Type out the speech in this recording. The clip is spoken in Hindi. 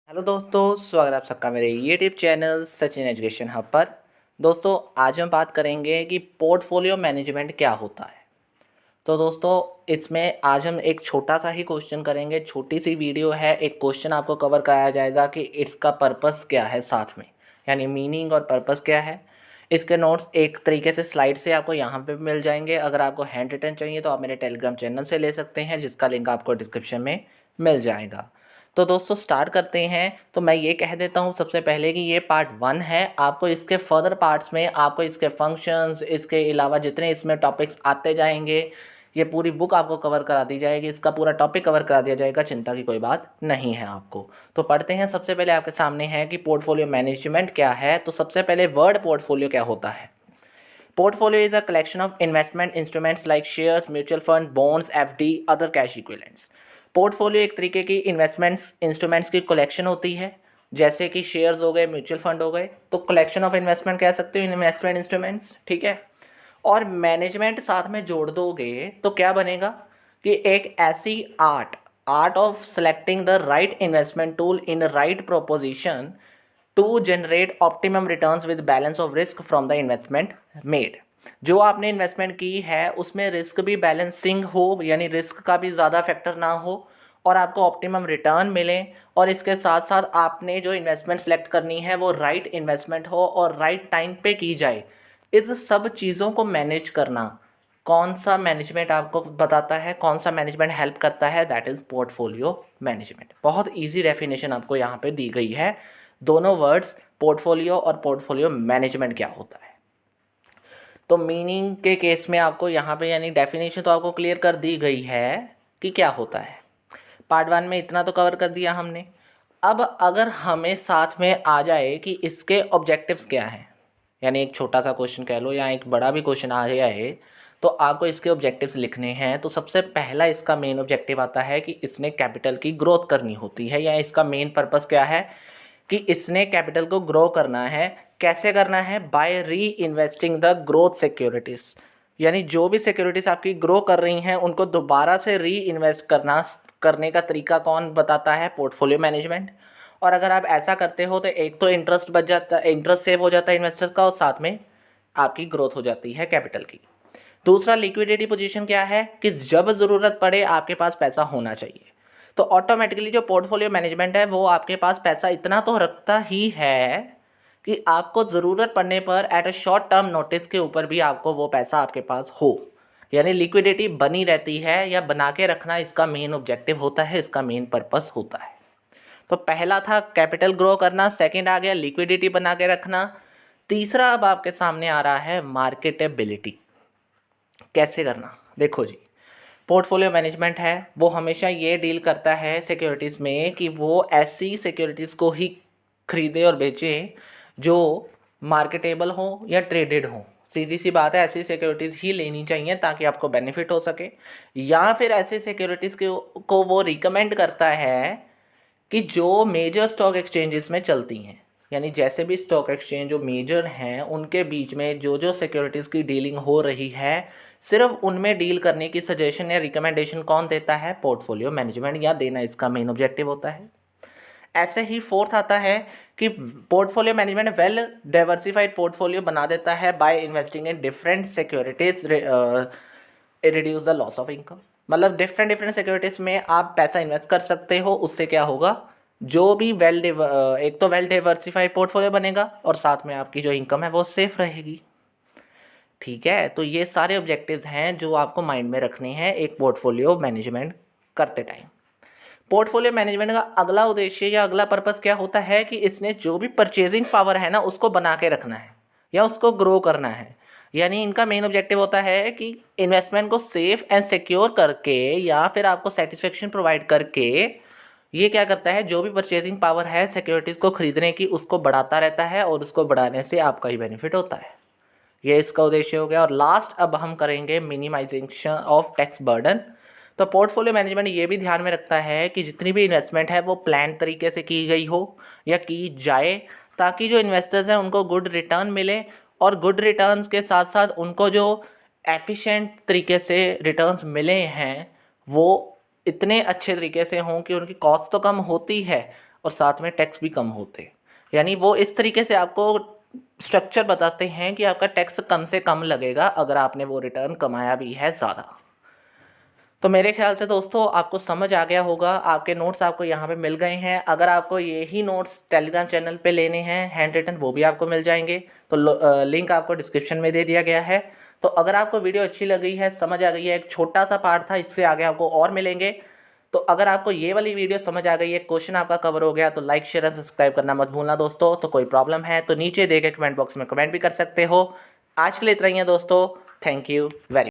हेलो दोस्तों, स्वागत है आप सबका मेरे YouTube channel Sachin education hub पर। दोस्तों, आज हम बात करेंगे कि पोर्टफोलियो मैनेजमेंट क्या होता है। तो दोस्तों, इसमें आज हम एक छोटा सा ही क्वेश्चन करेंगे। छोटी सी वीडियो है, एक क्वेश्चन आपको कवर कराया जाएगा कि इसका पर्पस क्या है, साथ में यानी मीनिंग और पर्पस क्या है। इसके नोट्स एक तरीके से स्लाइड से आपको यहाँ पे मिल जाएंगे। अगर आपको हैंड रिटन चाहिए तो आप मेरे टेलीग्राम चैनल से ले सकते हैं, जिसका लिंक आपको डिस्क्रिप्शन में मिल जाएगा। तो दोस्तों, स्टार्ट करते हैं। तो मैं ये कह देता हूँ सबसे पहले कि ये पार्ट 1 है। आपको इसके फर्दर पार्ट्स में आपको इसके फंक्शंस, इसके अलावा जितने इसमें टॉपिक्स आते जाएंगे, ये पूरी बुक आपको कवर करा दी जाएगी, इसका पूरा टॉपिक कवर करा दिया जाएगा। चिंता की कोई बात नहीं है आपको। तो पढ़ते हैं। सबसे पहले आपके सामने है कि पोर्टफोलियो मैनेजमेंट क्या है। तो सबसे पहले वर्ड पोर्टफोलियो क्या होता है। Portfolio is a collection of investment instruments like shares, mutual fund, bonds, FD, other cash equivalents. Portfolio एक तरीके की इन्वेस्टमेंट्स इंस्ट्रूमेंट्स की कलेक्शन होती है, जैसे कि शेयर्स हो गए, म्यूचुअल फंड हो गए। तो कलेक्शन ऑफ इन्वेस्टमेंट कह सकते हो, इन्वेस्टमेंट इंस्ट्रूमेंट्स, ठीक है। और मैनेजमेंट साथ में जोड़ दोगे तो क्या बनेगा कि एक ऐसी art of selecting the right investment tool in right proposition to generate optimum returns with balance of risk from the investment made. जो आपने इन्वेस्टमेंट की है उसमें रिस्क भी बैलेंसिंग हो, यानी रिस्क का भी ज़्यादा फैक्टर ना हो, और आपको ऑप्टिमम रिटर्न मिले। और इसके साथ साथ आपने जो इन्वेस्टमेंट सेलेक्ट करनी है वो राइट इन्वेस्टमेंट हो और राइट टाइम पे की जाए। इस सब चीज़ों को मैनेज करना कौन सा मैनेजमेंट आपको बताता है, कौन सा मैनेजमेंट हेल्प करता है, दैट इज़ पोर्टफोलियो मैनेजमेंट। बहुत इजी डेफिनेशन आपको यहाँ पे दी गई है। दोनों वर्ड्स, पोर्टफोलियो और पोर्टफोलियो मैनेजमेंट क्या होता है। तो मीनिंग के केस में आपको यहाँ पे यानी डेफिनेशन तो आपको क्लियर कर दी गई है कि क्या होता है। पार्ट 1 में इतना तो कवर कर दिया हमने। अब अगर हमें साथ में आ जाए कि इसके ऑब्जेक्टिव्स क्या हैं, यानी एक छोटा सा क्वेश्चन कह लो या एक बड़ा भी क्वेश्चन आ जाए, तो आपको इसके ऑब्जेक्टिव्स लिखने हैं। तो सबसे पहला इसका मेन ऑब्जेक्टिव आता है कि इसने कैपिटल की ग्रोथ करनी होती है, या इसका मेन पर्पस क्या है कि इसने कैपिटल को ग्रो करना है। कैसे करना है? बाय री इन्वेस्टिंग द ग्रोथ सिक्योरिटीज़, यानी जो भी सिक्योरिटीज़ आपकी ग्रो कर रही हैं उनको दोबारा से री इन्वेस्ट करने का तरीका कौन बताता है? Portfolio management. और अगर आप ऐसा करते हो तो एक तो इंटरेस्ट बच जाता है, इंटरेस्ट सेव हो जाता है इन्वेस्टर का, और साथ में आपकी ग्रोथ हो जाती है कैपिटल की। दूसरा, लिक्विडिटी पोजीशन क्या है कि जब ज़रूरत पड़े आपके पास पैसा होना चाहिए। तो ऑटोमेटिकली जो पोर्टफोलियो मैनेजमेंट है वो आपके पास पैसा इतना तो रखता ही है कि आपको ज़रूरत पड़ने पर at a short term notice के ऊपर भी आपको वो पैसा आपके पास हो, यानी लिक्विडिटी बनी रहती है या बना के रखना इसका मेन ऑब्जेक्टिव होता है, इसका मेन पर्पस होता है। तो पहला था कैपिटल ग्रो करना, सेकंड आ गया लिक्विडिटी बना के रखना, तीसरा अब आपके सामने आ रहा है मार्केटेबिलिटी। कैसे करना? देखो जी, पोर्टफोलियो मैनेजमेंट है वो हमेशा ये डील करता है सिक्योरिटीज़ में कि वो ऐसी सिक्योरिटीज़ को ही खरीदे और बेचे जो मार्केटेबल हो या ट्रेडेड हो। सीधी सी बात है, ऐसी सिक्योरिटीज़ ही लेनी चाहिए ताकि आपको बेनिफिट हो सके। या फिर ऐसी सिक्योरिटीज़ को वो रिकमेंड करता है कि जो मेजर स्टॉक एक्सचेंजेस में चलती हैं, यानी जैसे भी स्टॉक एक्सचेंज जो मेजर हैं उनके बीच में जो जो सिक्योरिटीज़ की डीलिंग हो रही है, सिर्फ उनमें डील करने की सजेशन या रिकमेंडेशन कौन देता है? पोर्टफोलियो मैनेजमेंट, या देना इसका मेन ऑब्जेक्टिव होता है। ऐसे ही फोर्थ आता है कि portfolio management well diversified portfolio बना देता है by investing in different securities, reduce the loss of income. मतलब डिफरेंट डिफरेंट सिक्योरिटीज में आप पैसा इन्वेस्ट कर सकते हो, उससे क्या होगा, जो भी एक तो वेल डाइवर्सिफाइड पोर्टफोलियो बनेगा और साथ में आपकी जो इनकम है वो सेफ रहेगी। ठीक है, तो ये सारे ऑब्जेक्टिव्स हैं जो आपको माइंड में रखने हैं एक पोर्टफोलियो मैनेजमेंट करते टाइम। पोर्टफोलियो मैनेजमेंट का अगला उद्देश्य या अगला पर्पस क्या होता है कि इसने जो भी परचेजिंग पावर है ना उसको बना के रखना है या उसको ग्रो करना है। यानी इनका मेन ऑब्जेक्टिव होता है कि इन्वेस्टमेंट को सेफ एंड सिक्योर करके या फिर आपको सेटिस्फेक्शन प्रोवाइड करके ये क्या करता है, जो भी परचेजिंग पावर है सिक्योरिटीज़ को खरीदने की उसको बढ़ाता रहता है और उसको बढ़ाने से आपका ही बेनिफिट होता है। ये इसका उद्देश्य हो गया। और लास्ट अब हम करेंगे मिनिमाइजेशन ऑफ टैक्स बर्डन। तो पोर्टफोलियो मैनेजमेंट ये भी ध्यान में रखता है कि जितनी भी इन्वेस्टमेंट है वो प्लान तरीके से की गई हो या की जाए, ताकि जो इन्वेस्टर्स हैं उनको गुड रिटर्न मिले, और गुड रिटर्न्स के साथ साथ उनको जो एफिशिएंट तरीके से रिटर्न्स मिले हैं वो इतने अच्छे तरीके से हों कि उनकी कॉस्ट तो कम होती है और साथ में टैक्स भी कम होते। यानी वो इस तरीके से आपको स्ट्रक्चर बताते हैं कि आपका टैक्स कम से कम लगेगा अगर आपने वो रिटर्न कमाया भी है ज़्यादा। तो मेरे ख्याल से दोस्तों आपको समझ आ गया होगा। आपके नोट्स आपको यहाँ पे मिल गए हैं। अगर आपको यही नोट्स टेलीग्राम चैनल पे लेने हैं हैंड रिटन, वो भी आपको मिल जाएंगे। तो लिंक आपको डिस्क्रिप्शन में दे दिया गया है। तो अगर आपको वीडियो अच्छी लगी है, समझ आ गई है, एक छोटा सा पार्ट था, इससे आगे आपको और मिलेंगे। तो अगर आपको ये वाली वीडियो समझ आ गई है, क्वेश्चन आपका कवर हो गया, तो लाइक शेयर एंड सब्सक्राइब करना मत भूलना दोस्तों। तो कोई प्रॉब्लम है तो नीचे दे के कमेंट बॉक्स में कमेंट भी कर सकते हो। आज के लिए इतना ही है दोस्तों। Thank you very